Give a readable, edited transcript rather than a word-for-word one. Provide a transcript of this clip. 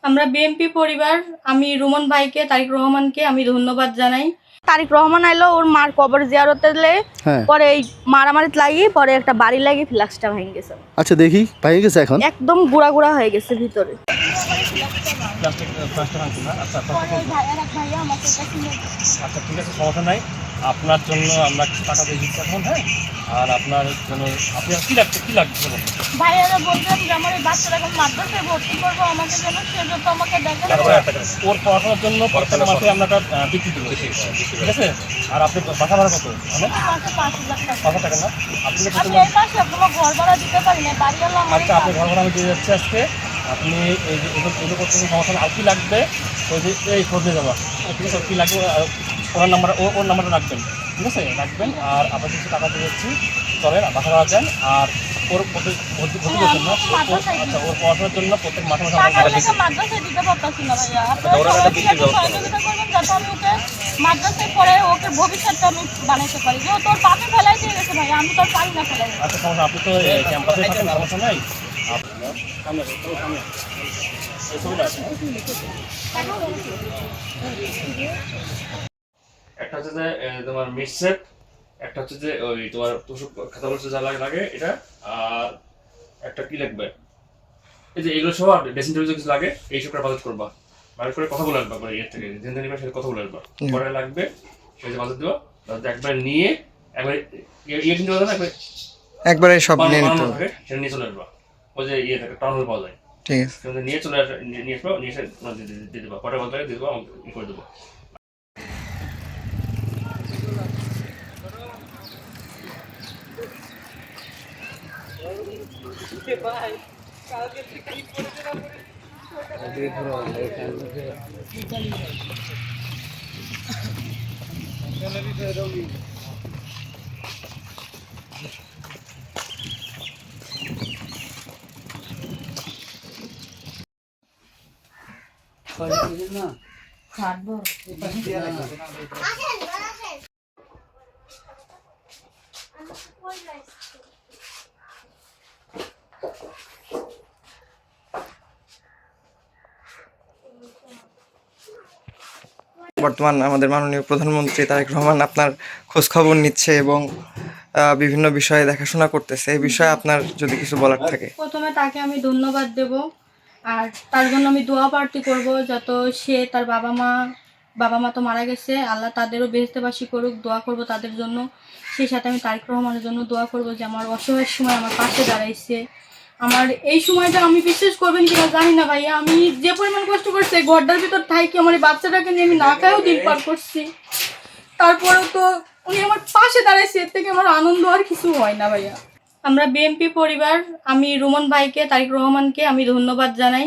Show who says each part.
Speaker 1: আমরা বিএনপি পরিবার, আমি রুমন ভাইকে, তারিক রহমানকে আমি ধন্যবাদ জানাই। তারিক রহমান আইলো ওর মার কবর জিয়ারতে পরে এই মারামারি লাগি পরে একটা বাড়ি লাগি ফ্লাক্সটা ভেঙে গেছে।
Speaker 2: আচ্ছা দেখি ভেঙে গেছে, এখন
Speaker 1: একদম গুড়া গুড়া হয়ে গেছে ভিতরে।
Speaker 3: আচ্ছা ঠিক আছে, সমস্যা নাই। আপনার জন্য আমরা কিছু টাকা দিয়ে দিচ্ছি এখন, হ্যাঁ। আর আপনার জন্য আপনার কী লাগছে
Speaker 1: ভাইয়ারা বলছেন যে আমার এই বাচ্চাটাকে মাদ্রাসায় ভর্তি করবো, আমাকে যেন সেজন্য আমাকে দেখেন।
Speaker 3: ওর পড়াশোনার জন্য প্রত্যেক মাসে আমরা একটা বৃত্তি দেবো, ঠিক আছে। আর আপনি বাসা ভাড়া কত?
Speaker 1: মাসে 5,000 টাকা।
Speaker 3: 5,000 টাকা না? আপনি
Speaker 1: আমি এই মাসে কোনো ঘর ভাড়া দিতে পারি না, বাড়িওয়ালা আমার।
Speaker 3: আচ্ছা, আপনি ঘর ভাড়া আমি দিয়ে যাচ্ছি আজকে। আপনি এই যে এগুলো করতে সমস্যা নেই। আর কি লাগবে ওই যে এই খোঁজ নিয়ে যাবা, ঠিক আছে। কী লাগবে ওর নাম্বার, ওর নাম্বারটা রাখবেন, ঠিক আছে, রাখবেন। আর আপনার কিছু টাকা দিয়ে যাচ্ছি, চলেন বাসা ভাড়া দেন। আর ওর ভর্তি করার জন্য, আচ্ছা ওর পড়াশোনার জন্য প্রত্যেক মাসে মাসে
Speaker 1: মাদ্রাসায় দিতে পারতাছি না ভাইয়া। আপনারা সহযোগিতা করবেন যাতে আমি ওকে মাদ্রাসায় পড়ে ওকে ভবিষ্যৎটা আমি বানাইতে পারি। যে তোর বাপে ফেলাই দিয়ে গেছে ভাইয়া, আমি তোর পারি না ফেলাই।
Speaker 3: আচ্ছা সমস্যা, আপনি তো ক্যাম্পাসে থাকেন, সমস্যা নাই। একটা হচ্ছে যে তোমার মিট সেট, একটা হচ্ছে যে ওই তোমার তোষক খাতা বলছে যা লাগে এটা। আর একটা কি লাগবে, এই যে এগুলো সব ড্রেসিং টেবিল কিছু লাগে, এই সবটা বাজেট করবা, বাজেট করে কথা বলে আসবা, মানে ইয়ের থেকে জিন্দানিবার সাথে কথা বলে আসবা। পরে লাগবে সেই যে বাজেট দেবো, একবার নিয়ে একবার ইয়ে কিনতে পারবে না,
Speaker 4: একবারে সব নিয়ে নিতে হবে,
Speaker 3: সেটা নিয়ে চলে আসবা। ওই যে ইয়ে থাকে টাউন হল পাওয়া যায়,
Speaker 4: ঠিক আছে।
Speaker 3: নিয়ে চলে আসবে, নিয়ে আসবো, নিয়ে এসে দিয়ে দেবো, কটা বলতে দিয়ে দেবো, আমাকে ই করে দেবো।
Speaker 4: বর্তমান আমাদের মাননীয় প্রধানমন্ত্রী তারেক রহমান আপনার খোঁজ খবর নিচ্ছে এবং বিভিন্ন বিষয়ে দেখাশোনা করতেছে। এই বিষয়ে আপনার যদি কিছু বলার থাকে।
Speaker 1: প্রথমে তাকে আমি ধন্যবাদ দেব, আর তার জন্য আমি দোয়া প্রার্থী করব যত সে তার বাবা মা তো মারা গেছে, আল্লাহ তাদেরও বেহেশতেবাসী করুক, দোয়া করব তাদের জন্য। সেই সাথে আমি তারেক রহমানের জন্য দোয়া করব যে আমার অসহায়ের সময় আমার পাশে দাঁড়াইছে। আমার এই সময়টা আমি বিশ্বাস করবেন কিনা জানি না ভাইয়া, আমি যে পরিমাণ কষ্ট করছি ঘরটার ভিতর থাকি, আমার এই বাচ্চাটাকে নিয়ে আমি না খায়ও দিন পার করছি, তারপরেও তো উনি আমার পাশে দাঁড়াইছে, এর থেকে আমার আনন্দ আর কিছু হয় না ভাইয়া। আমরা বিএনপি পরিবার, আমি রুমন ভাইকে, তারিক রহমানকে আমি ধন্যবাদ জানাই।